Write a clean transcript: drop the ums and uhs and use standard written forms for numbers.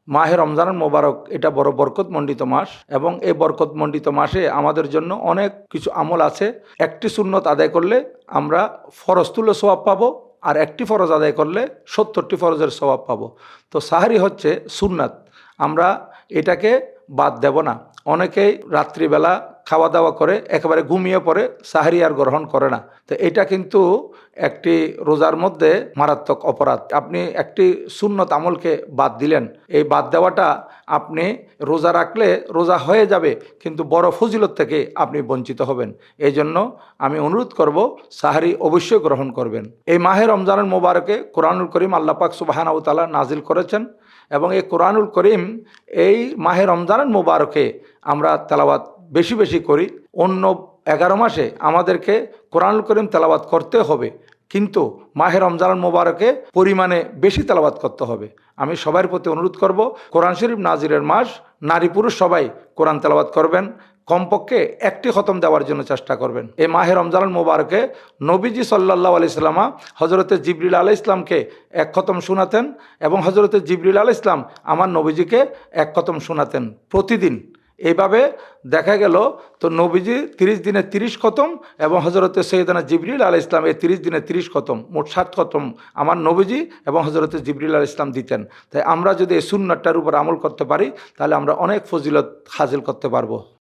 মাহে রমজান মোবারক এটা বড় বরকতমণ্ডিত মাস এবং এই বরকতমণ্ডিত মাসে আমাদের জন্য অনেক কিছু আমল আছে। একটি সুন্নত আদায় করলে আমরা ফরজ তুল্য সওয়াব পাবো, আর একটি ফরজ আদায় করলে 70টি ফরজের সওয়াব পাবো। তো সাহারি হচ্ছে সুন্নাত, আমরা এটাকে বাদ দেব না। অনেকেই রাত্রিবেলা খাওয়া দাওয়া করে একেবারে ঘুমিয়ে পড়ে, সাহারি আর গ্রহণ করে না। তো এটা কিন্তু একটি রোজার মধ্যে মারাত্মক অপরাধ। আপনি একটি সুন্নত আমলকে বাদ দিলেন, এই বাদ দেওয়াটা আপনি রোজা রাখলে রোজা হয়ে যাবে, কিন্তু বড় ফজিলত থেকে আপনি বঞ্চিত হবেন। এই জন্য আমি অনুরোধ করব, সাহারি অবশ্যই গ্রহণ করবেন। এই মাহে রমজানের মোবারকে কোরআনুল করিম আল্লাহ পাক সুবহানাহু ওয়া তাআলা নাজিল করেছেন এবং এই কোরআনুল করিম এই মাহে রমজানের মোবারকে আমরা তেলাওয়াত বেশি বেশি করি। অন্য 11 মাসে আমাদেরকে কোরআনুল করিম তেলাওয়াত করতে হবে, কিন্তু মাহে রমজান মোবারকে পরিমাণে বেশি তেলাওয়াত করতে হবে। আমি সবার প্রতি অনুরোধ করব, কোরআন শরীফ নাজিরের মাস, নারী পুরুষ সবাই কোরআন তেলাওয়াত করবেন, কমপক্ষে একটি খতম দেওয়ার জন্য চেষ্টা করবেন। এই মাহে রমজান মোবারকে নবীজি সাল্লাল্লাহু আলাইহি সাল্লাম হযরতে জিবরিল আলাইহিস সালামকে এক খতম শোনাতেন এবং হযরতে জিবরিল আলাইহিস সালাম আমার নবীজিকে এক খতম শোনাতেন প্রতিদিন। এইভাবে দেখা গেল তো নবীজি 30 দিনে 30 খতম এবং হযরতে সৈয়দনা জিবরিল আলাইহিস সালাম এই 30 দিনে 30 খতম, মোট 60 খতম আমার নবীজি এবং হযরতে জিবরিল আলাইহিস সালাম দিতেন। তাই আমরা যদি এই সুন্নাতটার উপর আমল করতে পারি, তাহলে আমরা অনেক ফজিলত হাসিল করতে পারবো।